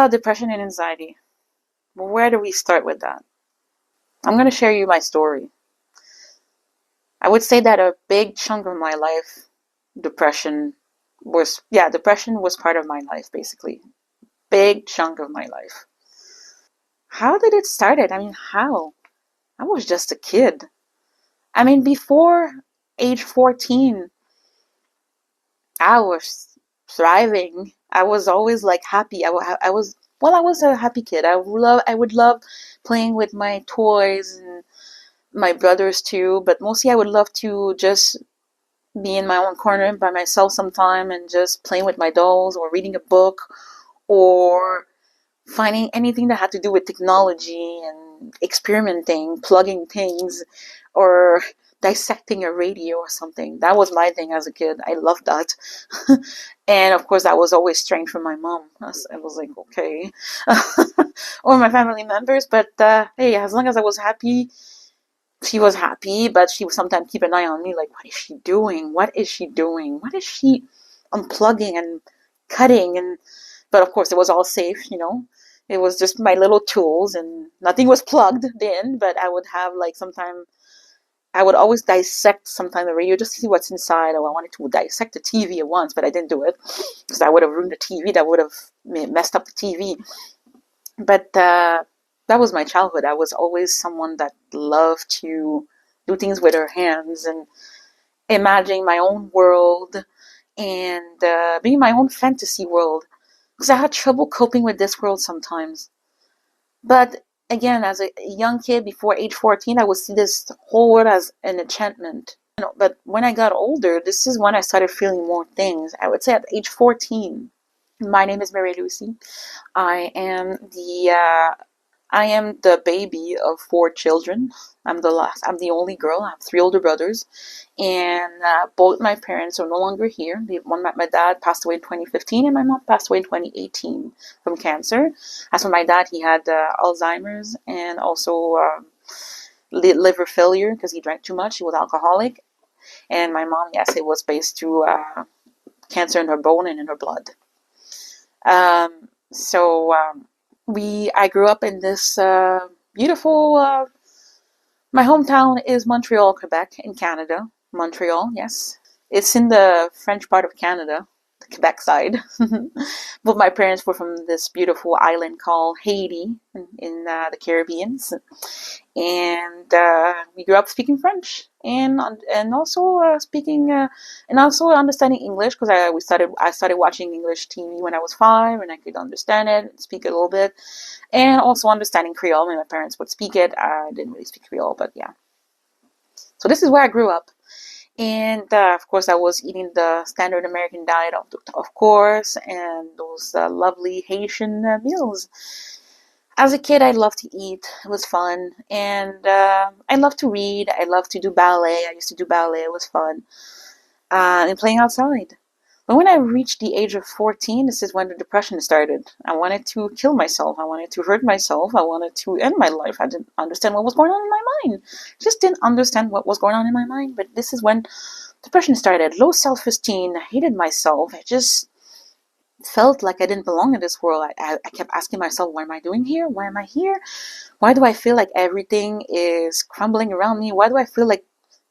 about depression and anxiety. Where do we start with that? I'm going to share you my story. I would say that a big chunk of my life, depression was part of my life, basically. Big chunk of my life. How did it start? I mean, how? I was just a kid. I mean, before age 14, I was thriving. I was always like happy. I was a happy kid. I would love playing with my toys and my brothers too, but mostly I would love to just be in my own corner by myself sometime and just playing with my dolls or reading a book or finding anything that had to do with technology and experimenting, plugging things, or dissecting a radio or something. That was my thing as a kid. I loved that. And of course, that was always strange from my mom. I was like, okay. Or my family members. But hey, as long as I was happy, she was happy, but she would sometimes keep an eye on me, like, what is she doing? What is she doing? What is she unplugging and cutting? And but of course, it was all safe, you know. It was just my little tools, and nothing was plugged in. But I would have like sometime I would always dissect sometime the radio just to see what's inside. Or I wanted to dissect the TV at once, but I didn't do it because I would have ruined the TV. That would have messed up the TV. But that was my childhood. I was always someone that loved to do things with her hands and imagining my own world and being my own fantasy world. Because I had trouble coping with this world sometimes. But again, as a young kid before age 14, I would see this whole world as an enchantment. But when I got older, this is when I started feeling more things. I would say at age 14. My name is Mary Lucy. I am the baby of four children. I'm the last. I'm the only girl. I have three older brothers, and both my parents are no longer here. My dad passed away in 2015, and my mom passed away in 2018 from cancer. As for my dad, he had Alzheimer's and also liver failure because he drank too much. He was alcoholic. And my mom, yes, it was based to cancer in her bone and in her blood. So I grew up in this beautiful. My hometown is Montreal, Quebec, in Canada. Montreal, yes, it's in the French part of Canada, the Quebec side. But my parents were from this beautiful island called Haiti in the Caribbean, and we grew up speaking French and also speaking and also understanding English because I started watching English TV when I was 5 and I could understand it and speak it a little bit, and also understanding Creole when my parents would speak it. I didn't really speak Creole, but yeah. So this is where I grew up. And of course, I was eating the standard American diet, of course, and those lovely Haitian meals. As a kid, I loved to eat. It was fun. And I loved to read. I loved to do ballet. I used to do ballet. It was fun. And playing outside. But when I reached the age of 14, this is when the depression started. I wanted to kill myself. I wanted to hurt myself. I wanted to end my life. I didn't understand what was going on in my mind. Just didn't understand what was going on in my mind. But this is when depression started. Low self-esteem. I hated myself. I just felt like I didn't belong in this world. I kept asking myself, what am I doing here? Why am I here? Why do I feel like everything is crumbling around me? Why do I feel like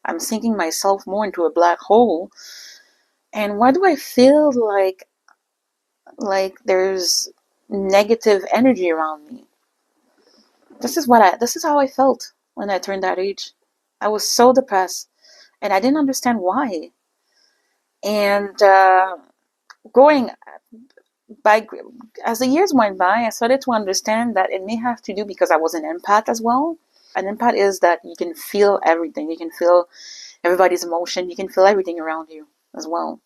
I'm sinking myself more into a black hole? And why do I feel like there's negative energy around me? This is how I felt when I turned that age. I was so depressed and I didn't understand why. And going by as the years went by, I started to understand that it may have to do because I was an empath as well. An empath is that you can feel everything. You can feel everybody's emotion. You can feel everything around you as well.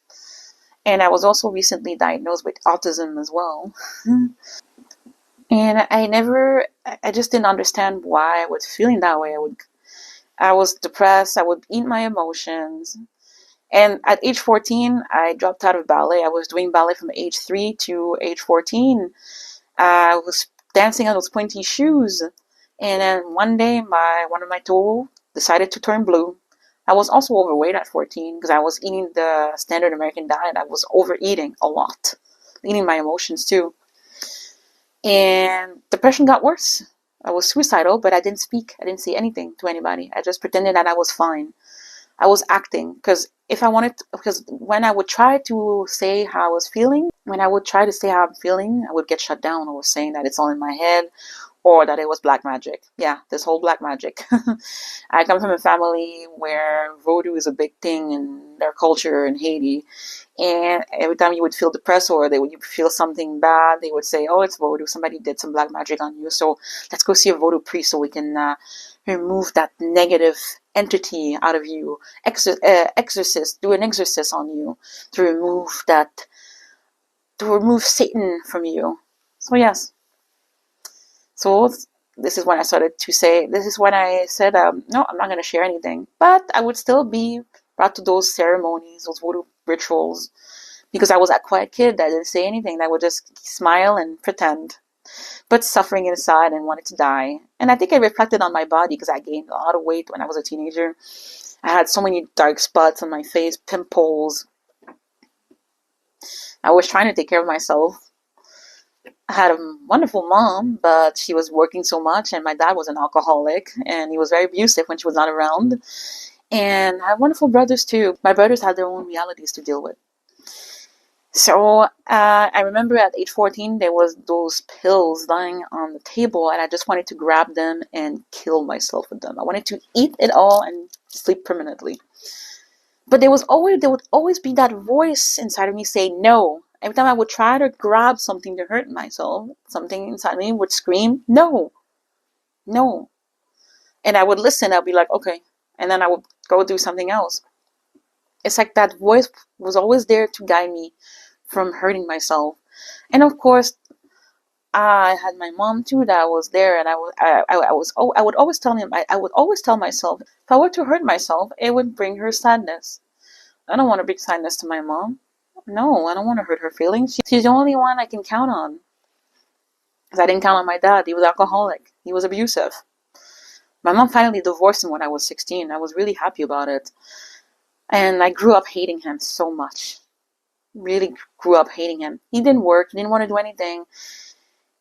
And I was also recently diagnosed with autism as well. And I just didn't understand why I was feeling that way. I was depressed. I would eat my emotions. And at age 14, I dropped out of ballet. I was doing ballet from age 3 to age 14. I was dancing on those pointy shoes. And then one day, one of my toes decided to turn blue. I was also overweight at 14 because I was eating the standard American diet. I was overeating a lot, eating my emotions too. And depression got worse. I was suicidal, but I didn't speak. I didn't say anything to anybody. I just pretended that I was fine. I was acting because if I wanted to, because when I would try to say how I was feeling, when I would try to say how I'm feeling, I would get shut down. I was saying that it's all in my head or that it was black magic. Yeah, this whole black magic. I come from a family where voodoo is a big thing in their culture in Haiti. And every time you would feel depressed or you feel something bad, they would say, "Oh, it's voodoo. Somebody did some black magic on you. So let's go see a voodoo priest so we can remove that negative entity out of you. Exorcist, do an exorcist on you to remove that, to remove Satan from you." So yes. So this is when I started to say, this is when I said, no, I'm not going to share anything. But I would still be brought to those ceremonies, those voodoo rituals, because I was a quiet kid. I didn't say anything. I would just smile and pretend, but suffering inside and wanted to die. And I think I reflected on my body because I gained a lot of weight when I was a teenager. I had so many dark spots on my face, pimples. I was trying to take care of myself. I had a wonderful mom, but she was working so much, and my dad was an alcoholic, and he was very abusive when she was not around. And I have wonderful brothers too. My brothers had their own realities to deal with. So I remember at age 14, there was those pills lying on the table, and I just wanted to grab them and kill myself with them. I wanted to eat it all and sleep permanently. But there would always be that voice inside of me saying no. Every time I would try to grab something to hurt myself, something inside me would scream, no, no. And I would listen, I'd be like, okay. And then I would go do something else. It's like that voice was always there to guide me from hurting myself. And of course, I had my mom too that was there, and I would always tell him, I would always tell myself, if I were to hurt myself, it would bring her sadness. I don't want to bring sadness to my mom. No, I don't want to hurt her feelings. She's the only one I can count on. Because I didn't count on my dad. He was alcoholic. He was abusive. My mom finally divorced him when I was 16. I was really happy about it. And I grew up hating him so much. Really grew up hating him. He didn't work. He didn't want to do anything.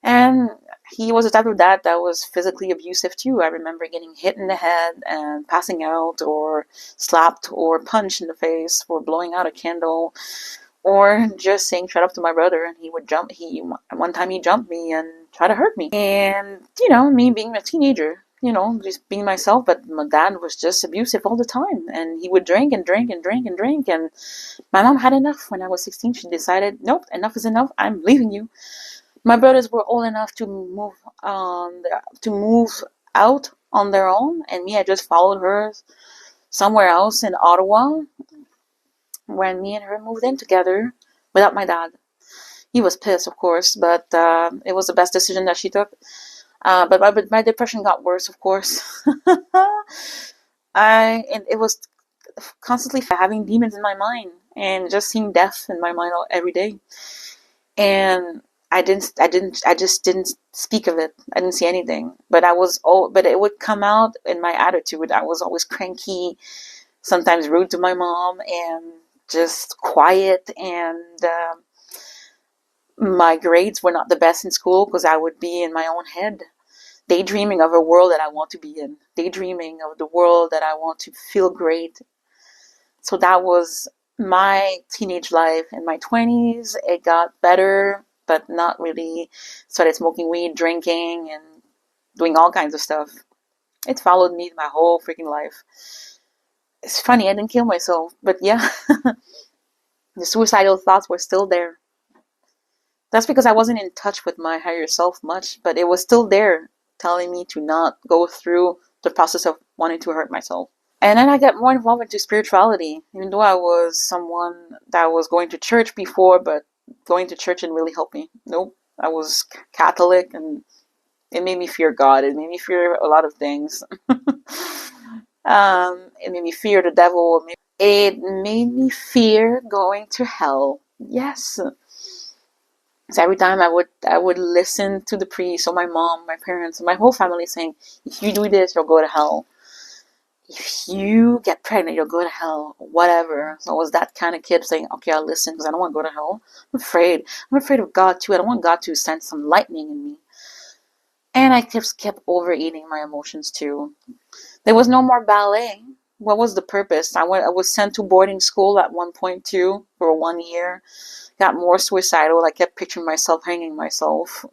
And he was the type of dad that was physically abusive too. I remember getting hit in the head and passing out, or slapped or punched in the face, or blowing out a candle, or just saying shut up to my brother, and he would jump. One time he jumped me and tried to hurt me. And me being a teenager, just being myself, but my dad was just abusive all the time, and he would drink and drink and drink and drink. And my mom had enough. When I was 16, she decided, nope, enough is enough. I'm leaving you. My brothers were old enough to move out on their own, and me, I just followed her somewhere else in Ottawa when me and her moved in together without my dad. He was pissed, of course, but it was the best decision that she took. But my depression got worse, of course. And it was constantly having demons in my mind and just seeing death in my mind every day. And I just didn't speak of it. I didn't say anything. But but it would come out in my attitude. I was always cranky, sometimes rude to my mom, and just quiet. And my grades were not the best in school because I would be in my own head, daydreaming of a world that I want to be in, daydreaming of the world that I want to feel great. So that was my teenage life. In my 20s, it got better, but not really. Started smoking weed, drinking, and doing all kinds of stuff. It followed me my whole freaking life. It's funny, I didn't kill myself, but yeah, the suicidal thoughts were still there. That's because I wasn't in touch with my higher self much, but it was still there, telling me to not go through the process of wanting to hurt myself. And then I got more involved into spirituality, even though I was someone that was going to church before, but going to church didn't really help me. Nope. I was Catholic, and it made me fear God. It made me fear a lot of things. It made me fear the devil. It made me fear going to hell. Yes. So every time I would listen to the priest or my mom, my parents, my whole family saying, if you do this, you'll go to hell. if you get pregnant, you'll go to hell, whatever. So I was that kind of kid saying, okay, I'll listen because I don't want to go to hell. I'm afraid. I'm afraid of God too. I don't want God to send some lightning in me. And I just kept overeating my emotions too. There was no more ballet. What was the purpose? I was sent to boarding school at one point too for 1 year. Got more suicidal. I kept picturing myself hanging myself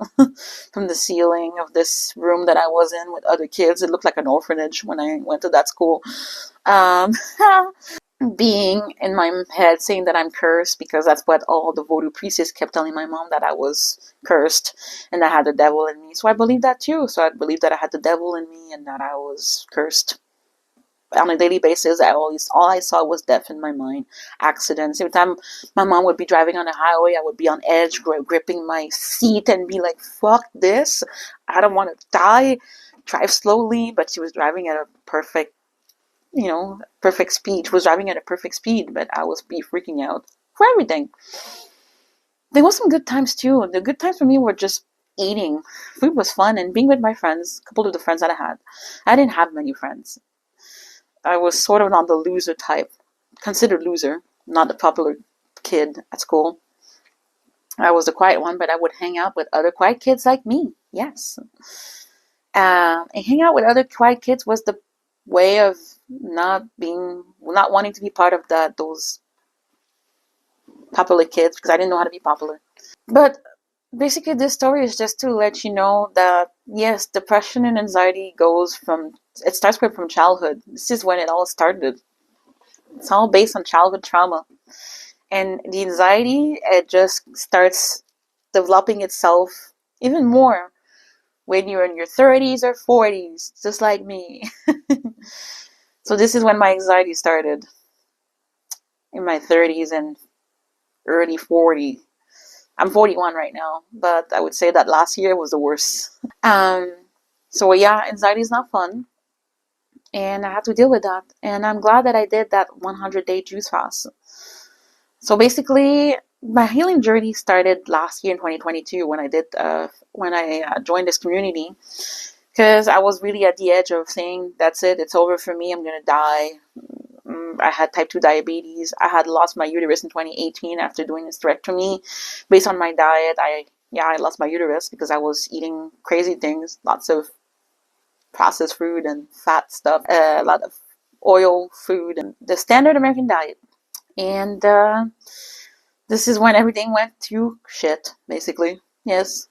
from the ceiling of this room that I was in with other kids. It looked like an orphanage when I went to that school. Um, being in my head saying that I'm cursed because that's what all the voodoo priestess kept telling my mom, that I was cursed and I had the devil in me. So I believed that too. So I believed that I had the devil in me and that I was cursed. On a daily basis, all I saw was death in my mind, accidents. Every time my mom would be driving on the highway, I would be on edge, gripping my seat and be like, "Fuck this! I don't want to die." Drive slowly, but she was driving at a perfect speed. She was driving at a perfect speed, but I was be freaking out for everything. There was some good times too. The good times for me were just eating. Food was fun and being with my friends. A couple of the friends that I had. I didn't have many friends. I was sort of on the loser type, considered loser, not the popular kid at school. I was the quiet one, but I would hang out with other quiet kids like me. Yes. And hang out with other quiet kids was the way of not wanting to be part of those popular kids because I didn't know how to be popular. But basically, this story is just to let you know that yes, depression and anxiety it starts from childhood. This is when it all started. It's all based on childhood trauma. And the anxiety, it just starts developing itself even more when you're in your 30s or 40s, just like me. So this is when my anxiety started, in my 30s and early 40s. I'm 41 right now, but I would say that last year was the worst. Um, so yeah, anxiety is not fun, and I have to deal with that. And I'm glad that I did that 100-day juice fast. So basically, my healing journey started last year in 2022 when I joined this community, because I was really at the edge of saying, that's it, it's over for me, I'm gonna die. I had type 2 diabetes. I had lost my uterus in 2018 after doing hysterectomy. Based on my diet, I lost my uterus because I was eating crazy things, lots of processed food and fat stuff, a lot of oil food, and the standard American diet. And this is when everything went to shit, basically. Yes.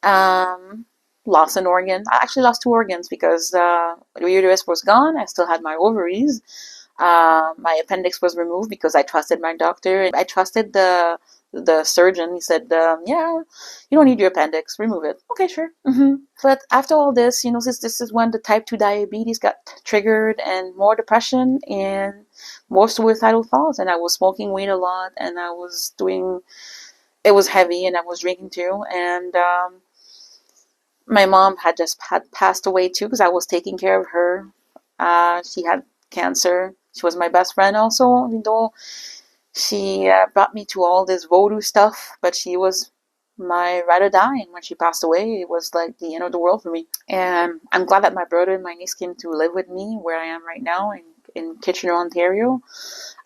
um, Lost an organ. I actually lost 2 organs because the uterus was gone. I still had my ovaries. My appendix was removed because I trusted my doctor. I trusted the surgeon. He said, "Yeah, you don't need your appendix. Remove it." Okay, sure. But after all this, since this is when the type 2 diabetes got triggered, and more depression and more suicidal thoughts, and I was smoking weed a lot, and I was doing. It was heavy, and I was drinking too, and my mom had passed away too because I was taking care of her. She had cancer. She was my best friend also, even though she brought me to all this voodoo stuff, but she was my ride or die. And when she passed away, it was like the end of the world for me. And I'm glad that my brother and my niece came to live with me where I am right now in Kitchener, Ontario.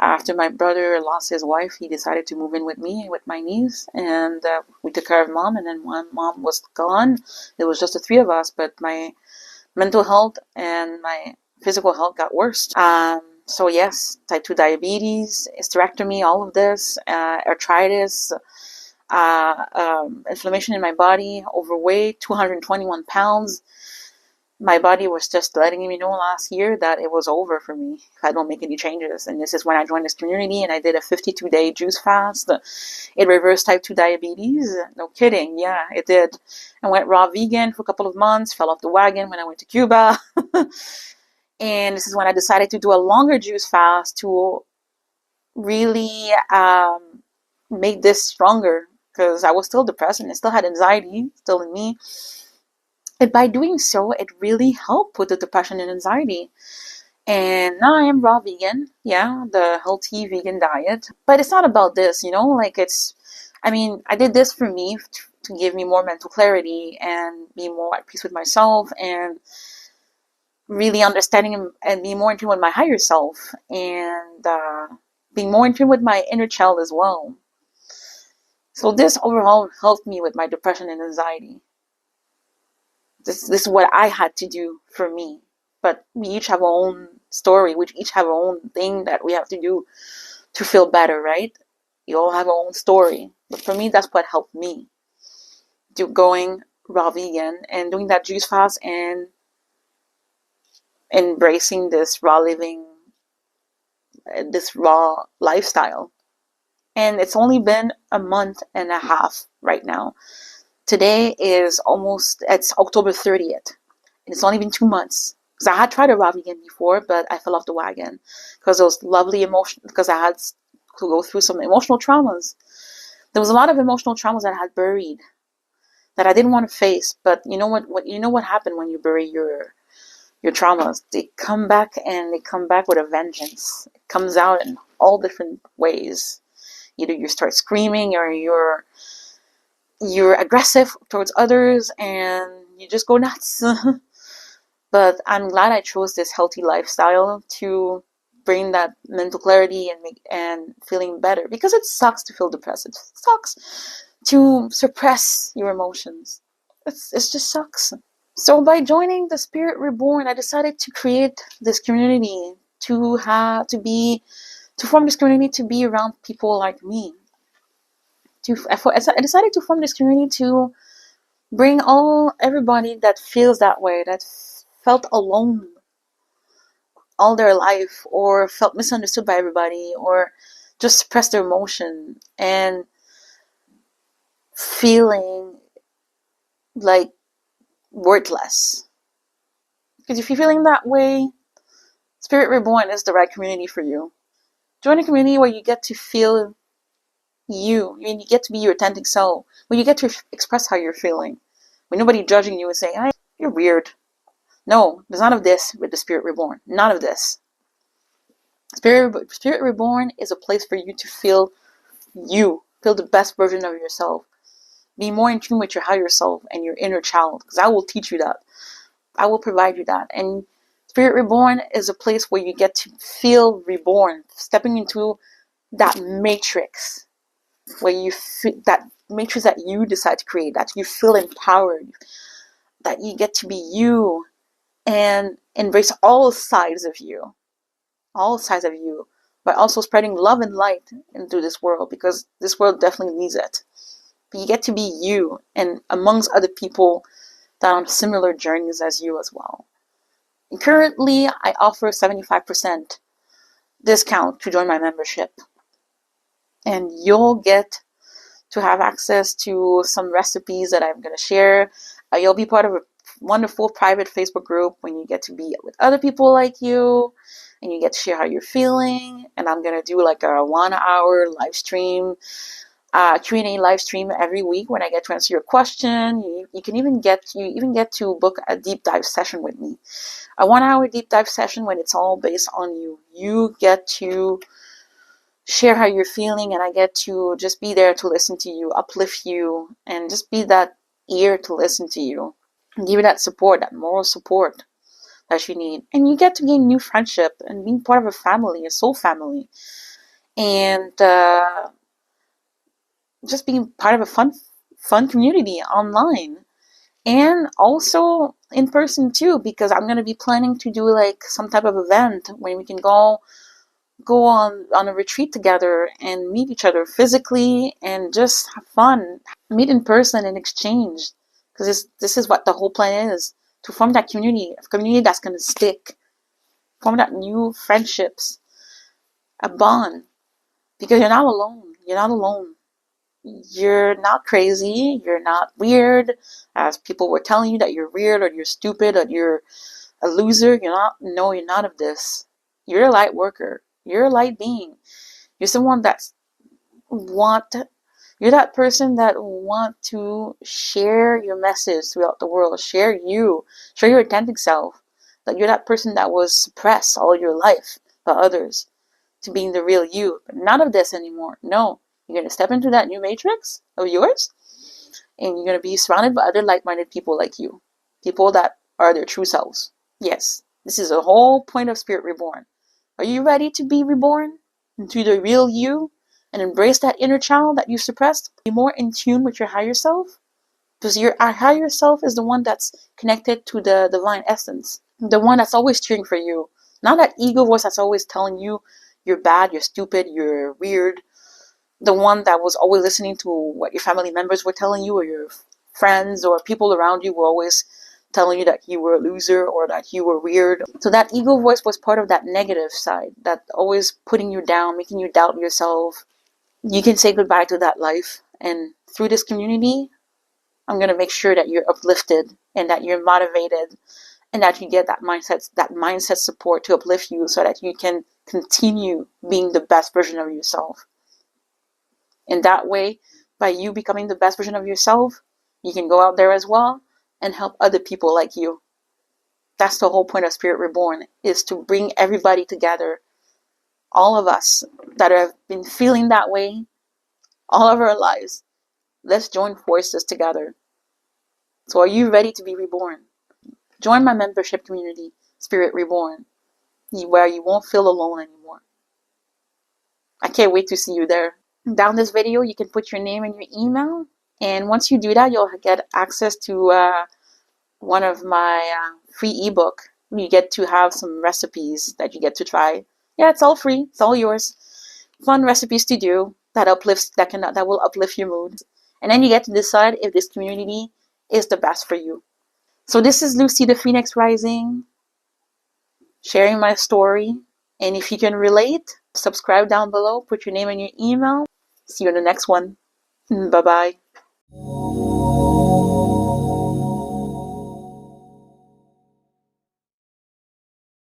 After my brother lost his wife, he decided to move in with me, with my niece, and we took care of mom. And then when mom was gone, it was just the 3 of us, but my mental health and my physical health got worse. So yes, type 2 diabetes, hysterectomy, all of this, arthritis, inflammation in my body, overweight, 221 pounds. My body was just letting me know last year that it was over for me if I don't make any changes. And this is when I joined this community and I did a 52-day juice fast. It reversed type 2 diabetes. No kidding. Yeah, it did. I went raw vegan for a couple of months, fell off the wagon when I went to Cuba. And this is when I decided to do a longer juice fast to really make this stronger, because I was still depressed and I still had anxiety still in me. And by doing so, it really helped with the depression and anxiety. And now I am raw vegan, yeah, the healthy vegan diet. But it's not about this, I did this for me to give me more mental clarity and be more at peace with myself. And really understanding and being more in tune with my higher self, and being more in tune with my inner child as well. So this overall helped me with my depression and anxiety. This is what I had to do for me. But we each have our own story. We each have our own thing that we have to do to feel better, right? You all have our own story. But for me, that's what helped me. Going raw vegan and doing that juice fast and embracing this raw living, this raw lifestyle. And it's only been a month and a half right now. Today is it's October 30th. And it's only been 2 months. Because I had tried a raw vegan before, but I fell off the wagon. Because those lovely emotions, because I had to go through some emotional traumas. There was a lot of emotional traumas that I had buried that I didn't want to face. But you know what happened when you bury your traumas? They come back, and they come back with a vengeance. It comes out in all different ways. Either you start screaming, or you're aggressive towards others, and you just go nuts. But I'm glad I chose this healthy lifestyle to bring that mental clarity and feeling better, because it sucks to feel depressed. It sucks to suppress your emotions. It just sucks. So by joining the Spirit Reborn, I decided to create this community, to form this community, to be around people like me. I decided to form this community to bring everybody that feels that way, that felt alone all their life, or felt misunderstood by everybody, or just suppressed their emotion and feeling like worthless. Because if you're feeling that way, Spirit Reborn is the right community for you. Join a community where you get to feel you. I mean, you get to be your authentic self. Where you get to express how you're feeling. When nobody judging you and saying, "Hey, you're weird." No, there's none of this with the Spirit Reborn. None of this. Spirit Reborn is a place for you to feel you. Feel the best version of yourself. Be more in tune with your higher self and your inner child. Because I will teach you that. I will provide you that. And Spirit Reborn is a place where you get to feel reborn. Stepping into that matrix. Where you feel that matrix that you decide to create. That you feel empowered. That you get to be you. And embrace all sides of you. All sides of you, but also spreading love and light into this world, because this world definitely needs it. But you get to be you, and amongst other people that are on similar journeys as you as well. And currently, I offer a 75% discount to join my membership, and you'll get to have access to some recipes that I'm going to share. You'll be part of a wonderful private Facebook group when you get to be with other people like you, and you get to share how you're feeling. And I'm going to do like a 1 hour live stream, Q&A live stream every week when I get to answer your question. You even get to book a deep dive session with me. A 1 hour deep dive session when it's all based on you. You get to share how you're feeling, and I get to just be there to listen to you, uplift you, and just be that ear to listen to you, and give you that support, that moral support that you need. And you get to gain new friendship and being part of a family, a soul family, and just being part of a fun community online, and also in person too, because I'm going to be planning to do like some type of event when we can go on a retreat together and meet each other physically and just have fun, meet in person and exchange, because this is what the whole plan is, to form that community, a community that's going to stick, form that new friendships, a bond, because you're not alone. You're not crazy, you're not weird, as people were telling you that you're weird, or you're stupid, or you're a loser. You're not of this. You're a light worker. You're a light being. You're someone you're that person that want to share your message throughout the world. Share your authentic self. That you're that person that was suppressed all your life by others to being the real you. But none of this anymore. No. You're going to step into that new matrix of yours, and you're going to be surrounded by other like-minded people like you. People that are their true selves. Yes. This is the whole point of Spirit Reborn. Are you ready to be reborn into the real you and embrace that inner child that you suppressed? Be more in tune with your higher self? Because your higher self is the one that's connected to the divine essence. The one that's always cheering for you. Not that ego voice that's always telling you you're bad, you're stupid, you're weird. The one that was always listening to what your family members were telling you, or your friends or people around you were always telling you that you were a loser or that you were weird. So that ego voice was part of that negative side, that always putting you down, making you doubt yourself. You can say goodbye to that life. And through this community, I'm going to make sure that you're uplifted and that you're motivated and that you get that mindset support to uplift you so that you can continue being the best version of yourself. In that way, by you becoming the best version of yourself, you can go out there as well and help other people like you. That's the whole point of Spirit Reborn, is to bring everybody together. All of us that have been feeling that way all of our lives. Let's join forces together. So are you ready to be reborn? Join my membership community, Spirit Reborn, where you won't feel alone anymore. I can't wait to see you there. Down this video, you can put your name and your email. And once you do that, you'll get access to one of my free ebook. You get to have some recipes that you get to try. Yeah, it's all free. It's all yours. Fun recipes to do that will uplift your mood. And then you get to decide if this community is the best for you. So this is Lucy the Phoenix Rising, sharing my story. And if you can relate, subscribe down below, put your name and your email. See you in the next one. Bye-bye.